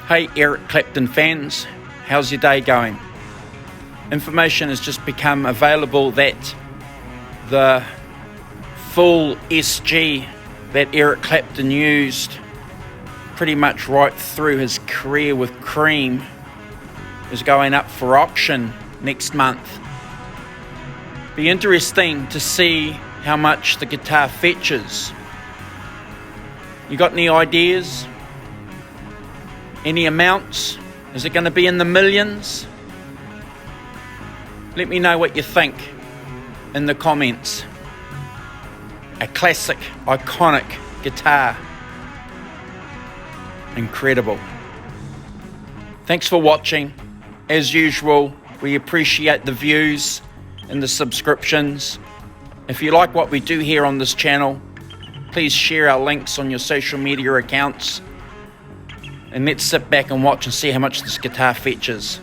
Hey Eric Clapton fans, how's your day going? Information has just become available that the full SG that Eric Clapton used pretty much right through his career with Cream is going up for auction next month. Be interesting to see how much the guitar fetches. You got any ideas? Any amounts? Is it going to be in the millions? Let me know what you think in the comments. A classic, iconic guitar. Incredible. Thanks for watching. As usual, we appreciate the views and the subscriptions. If you like what we do here on this channel, please share our links on your social media accounts. And let's sit back and watch and see how much this guitar fetches.